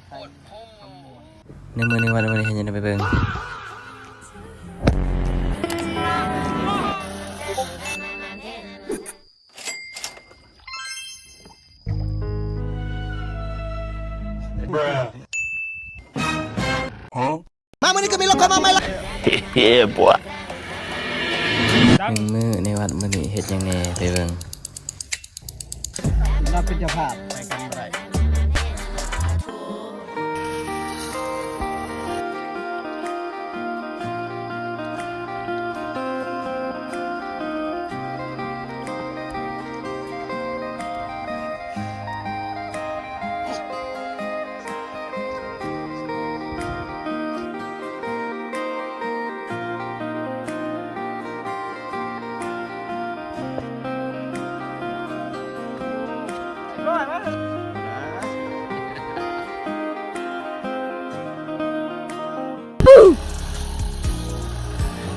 ในมือในวันนี้เห็นยังไปเบิ่งมาวันนี้ก็มีรถเข้ามาไหมล่ะเฮ้ยบัวมือในวันนี้เห็นยังไงไปเบิ่งเราเป็นเจ้าภาพไปกันไร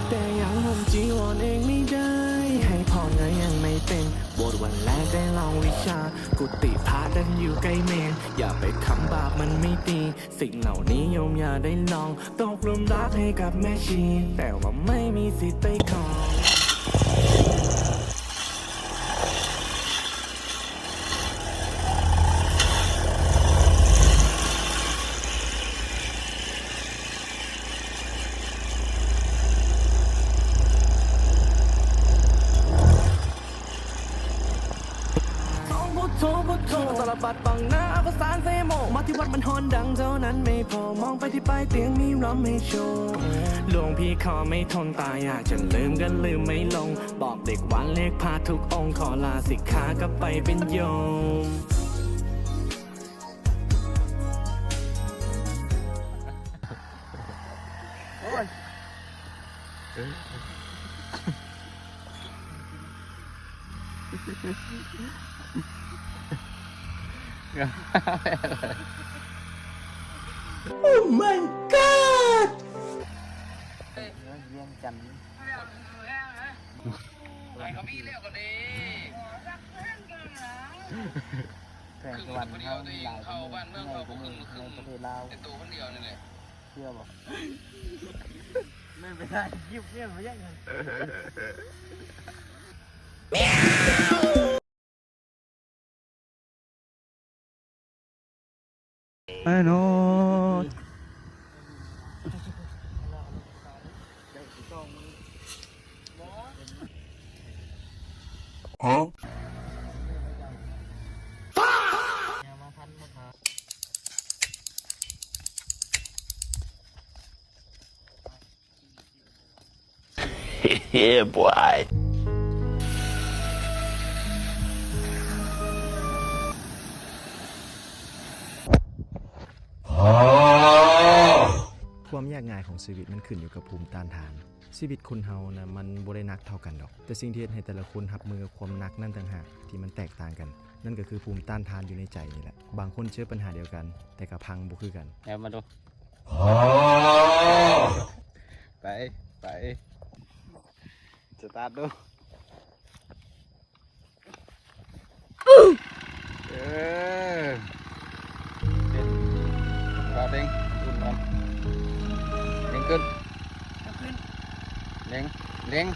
แต่ยังห่มจีวรเองไม่ได้ให้พ่อเงยยังไม่เป็นบทวันแรกได้ลองวิชากุฏิพระดันอยู่ใกล้เมนอย่าไปทำบาปมันไม่ดีสิ่งเหล่านี้โยมอย่าได้ลองตกหลุมรักให้กับแม่ชีแต่ว่าไม่มีสิทธิ์ไปขอโทพุทโธสารบัดบังหน้าก็สารเสโมมาที่วัดมันฮอนดังเท่านั้นไม่พอมองไปที่ปลายเตียงมีรำให้โชว์หลวงพี่ขอไม่ทนตายอยากจะลืมก็ลืมไม่ลงบอกเด็กวันเลขพาทุกองค์ขอลาสิกขาก็ไปเป็นโยมโอ้ my god เยี่ยมจันเขามีเลี้ยวกันดีแข่งวันเขาหลายเข้าบ้านเมืองเขาในประเทศลาวในตัวคนเดียวนี่แหละเชื่อบอกไม่ไปได้ยิบเนี่ยมาแย่งกันไอ้โน้ตฮะเฮ้ยบอยความยากง่ายของชีวิตมันขึ้นอยู่กับภูมิต้านทานชีวิตคนเฮานะมันบ่ได้หนักเท่ากันดอกแต่สิ่งที่เฮ็ดให้แต่ละคนรับมือกับความหนักนั่นต่างหากที่มันแตกต่างกันนั่นก็คือภูมิต้านทานอยู่ในใจนี่แหละบางคนเจอปัญหาเดียวกันแต่ก็พังบ่คือกันแล้วมาดูไปสตาร์ทดูเราเด้งขึ้นมันเด้งขึ้นเด้ง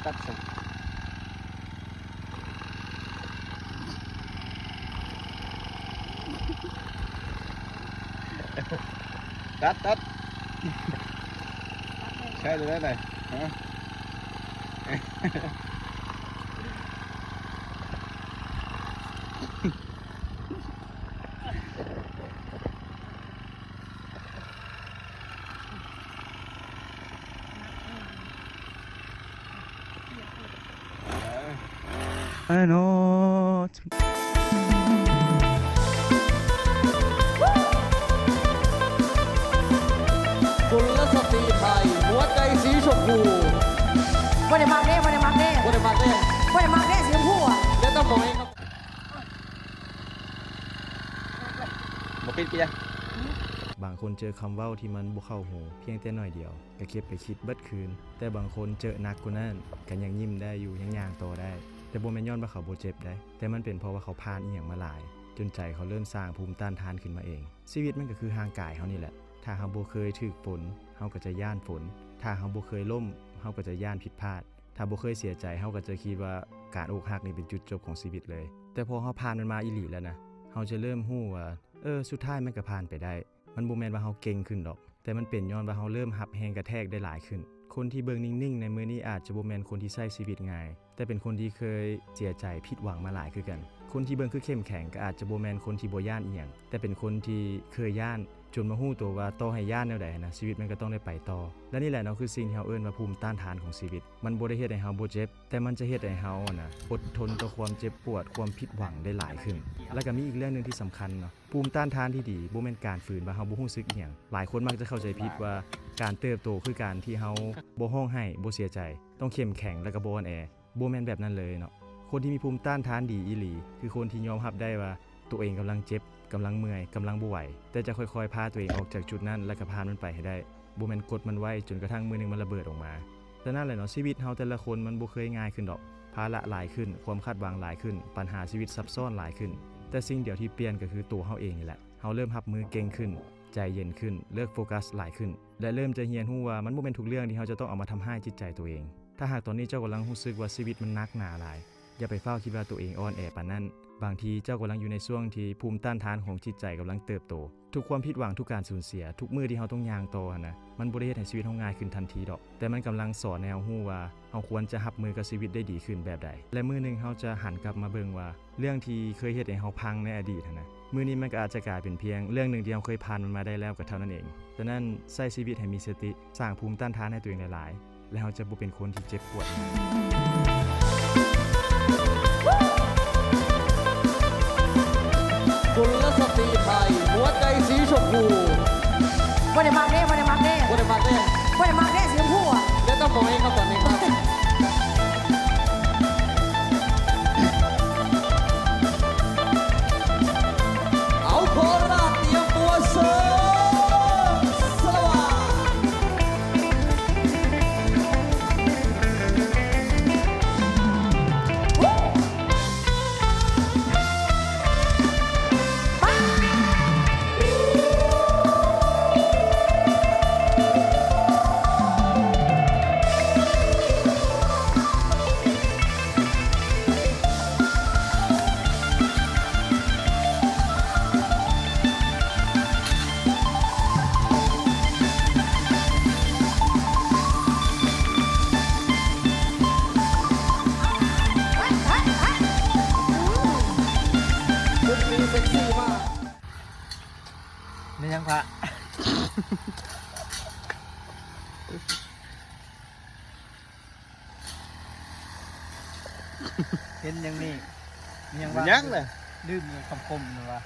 ตัดสิตัดใช่เลยไหนฮะไอ้โน้ตกุลสตรีไทยหัวใจสีชมพูวันเดมักเด้วันเดมักเด้ วันเดมาเต้ วันเดมักเด้สีชมพูอ่ะ เดี๋ยวต้องบอกเองครับ มาปิดเกียร์ บางคนเจอคำเว้าที่มันบ่เข้าหูเพียงแต่น้อยเดียวก็เก็บไปคิดเบิดคืนแต่บางคนเจอหนักกว่านั้นก็ยังยิ้มได้อยู่ยังย่างต่อได้แต่บ่แม่นย้อนว่าเขาบ่เจ็บได้แต่มันเป็นเพราะว่าเขาผ่านอีหยังมาหลายจนใจเขาเริ่มสร้างภูมิต้านทานขึ้นมาเองชีวิตมันก็คือร่างกายเฮานี่แหละถ้าเฮาบ่เคยถูกฝนเฮาก็จะย่านฝนถ้าเฮาบ่เคยล้มเฮาก็จะย่านผิดพลาดถ้าบ่เคยเสียใจเฮาก็จะคิดว่าการอกหักนี่เป็นจุดจบของชีวิตเลยแต่พอเฮาผ่านมันมาอีหลีแล้วนะเฮาจะเริ่มรู้ว่าสุดท้ายมันก็ผ่านไปได้มันบ่แม่นว่าเฮาเก่งขึ้นดอกแต่มันเป็นย้อนว่าเฮาเริ่มรับแรงกระแทกได้หลายขึ้นคนที่เบิ่งนิ่งๆในมื้อนี้อาจจะบ่แม่นคนที่ใช้ชีวิตง่ายแต่เป็นคนที่เคยเสียใจผิดหวังมาหลายคือกันคนที่เบิ่งคือเข้มแข็งก็อาจจะบ่แม่นคนที่บ่ย่านอีหยังแต่เป็นคนที่เคยย่านจนมาฮู้ตัวว่าต่อให้ย่านแนวใดนะชีวิตมันก็ต้องได้ไปต่อและนี่แหละเนาะคือสิ่งที่เฮาเอิ้นว่าภูมิต้านทานของชีวิตมันบ่ได้เฮ็ดให้เฮาบ่เจ็บแต่มันจะเฮ็ดให้เฮานะอดทนต่อความเจ็บปวดความผิดหวังได้หลายขึ้นแล้วก็มีอีกเรื่องนึงที่สำคัญเนาะภูมิต้านทานที่ดีบ่แม่นการฝืนว่าเฮาบ่รู้สึกอีหยังหลายคนมักจะเข้าใจผิดว่าการเติบโตคือการที่เฮาบ่ร้องไห้บ่เสียใจต้องเข้มแข็งแล้วก็บ่อ่อนแอบ่แม่นแบบนั้นเลยเนาะคนที่มีภูมิต้านทานดีอีหลีคือคนที่ยอมรับได้ว่าตัวเองกำลังเจ็บกำลังเมื่อยกำลังบ่ไหวแต่จะค่อยๆพาตัวเองออกจากจุดนั้นและก็ผ่านมันไปให้ได้บ่แม่นกดมันไว้จนกระทั่งมื้อนึงมันระเบิดออกมาแต่นั่นแหละเนาะชีวิตเฮาแต่ละคนมันบ่เคยง่ายขึ้นดอกภาระหลายขึ้นความคาดหวังหลายขึ้นปัญหาชีวิตซับซ้อนหลายขึ้นแต่สิ่งเดียวที่เปลี่ยนก็คือตัวเฮาเองนี่แหละเฮาเริ่มรับมือเก่งขึ้นใจเย็นขึ้นเลิกโฟกัสหลายขึ้นและเริ่มจะเรียนรู้ว่ามันบ่แม่นทุกเรื่องที่เฮาจะต้องเอามาทำให้จิตใจตัวเองถ้าหากตอนนี้เจ้ากำลังรู้สึกว่าชีวิตมันหนักหนาหลายอย่าไปเฝ้าคิดว่าตัวเองอ่อนแอปานนั้นบางทีเจ้ากำลังอยู่ในช่วงที่ภูมิต้านทานของจิตใจกำลังเติบโตทุกความผิดหวังทุกการสูญเสียทุกมื้อที่เฮาต้องย่างต่อนะมันบ่ได้เฮ็ดให้ชีวิตเฮาง่ายขึ้นทันทีดอกแต่มันกำลังสอนให้เฮารู้ว่าเฮาควรจะรับมือกับชีวิตได้ดีขึ้นแบบใดและมื้อนึงเฮาจะหันกลับมาเบิ่งว่าเรื่องที่เคยเฮ็ดให้เฮาพังในอดีตนะมื้อนี้มันก็อาจจะกลายเป็นเพียงเรื่องนึงที่เฮาเคยผ่านมันมาได้แล้วก็เท่านั้นเองฉะนั้นใช้ชีวิตให้มีสติสร้างภูมิต้านทานให้ตัวเองหลายๆและเฮาจะบ่เป็นคนที่เจ็บปวดกุลสตรีไทยหัวใจสีชมพู บ่ได้มักเด้บ่ได้มักเด้ วันนี้มาเนี่ย บ่ได้มักเด้สีชมพูอ่ะ เดี๋ยวต้องบอกเองครับตอนนี้ครับเอาโคราชเตรียมตัวเสิร์ฟสวัสดีชุดนี้เซ็กซี่มาก นี่ยังพระเห็นยังนี่ยังว่ายังเลยลืมคำคมเลยวะ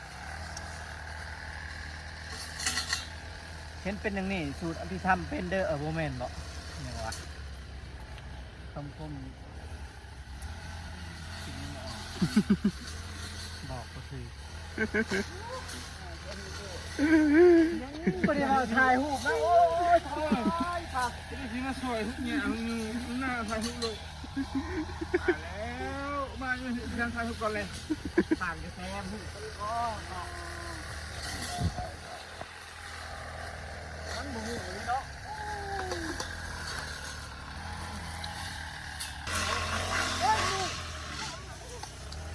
เห็นเป็นอย่างนี้สูตรอภิธรรมเป็นเด้อโมเมนต์บ่ยังวะคำคมคิดไม่ออกบอกก็คือไม่ได้มาถ่ายรูปนะโอ้ยถ่ายค่ะนี่ที่มาสวยทุกอย่างหน้าถ่ายรูปเลยแล้วมาอยู่ที่ทางถ่ายรูปก่อนเลยผ่านจะแซมหูก็มันบูหูเนาะ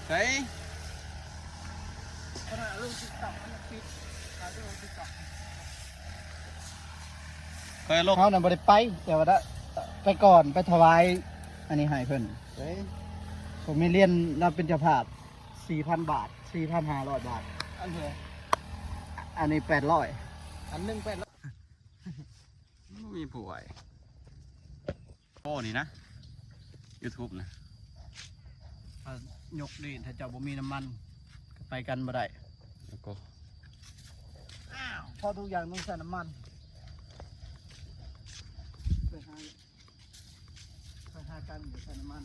เฮ้ยขณะลูกติ๊กต็อกมันปิดถ่ายด้วยติ๊กต็อกเคยลงเขานั่นบ่ได้ไปแต่ว่าได้ไปก่อนไปถวายอันนี้ให้เพิ่นผมมีเรียนรับเป็นเจ้าภาพ 4,000 บาท 4,500 บาทอันเท่าอันนี้800อันนึง800มีป่วยโอ้นี่นะ YouTube นะยกดีถ้าเจ้าบ่มีน้ำมันก็ไปกันบ่ได้แล้วก็พอทุกอย่างต้องใส่น้ำมันไปหากันเดี๋ยวใส่น้ำมัน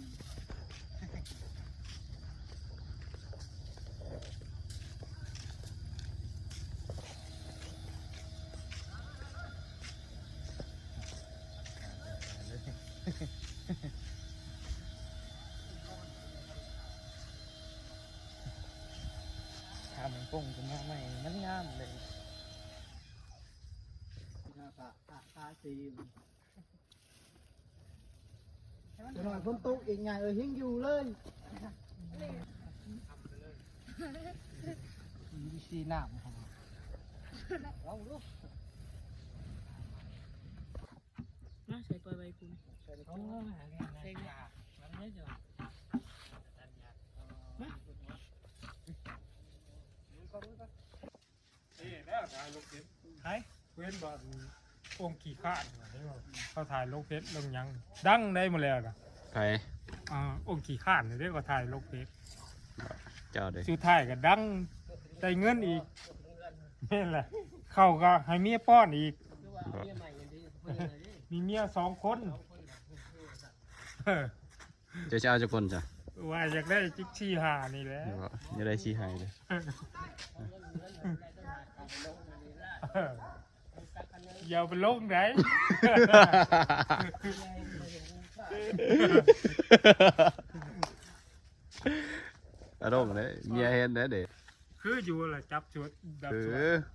ปงขึ้นมาใหม่มันงามเลยตาสีจะหน่อยคนตุ๊กอีกไงหิ้งอยู่เลยสีหนามครับลองดู น่าใส่ปล่อยใบคุณใส่ยามันไม่จะมา นี่แล้วถ่ายลงเพชรเว้นบอลองค์ขี่ข้านเขาถ่ายลงเพชรลงยังดังได้หมดแล้วนะ ไป องค์ขี่ข้านเรียกว่าถ่ายลงเพชร เจ้าเด้อ สุดท้ายก็ดังได้เงินอีกนี่แหละเขาก็ให้เมียป้อนอีก มีเมีย2 คนเจ้าจะเอาจักคนจ้ะ ว่าอยากได้จิ๊กชี้หานี่แหละ อย่าได้ชี้ให้เด้อ อย่าไปลงไหน อารมณ์เด้อเมียเห็นเด้อเด้อ คืออยู่แหละจับชุดแบบ คื สว อย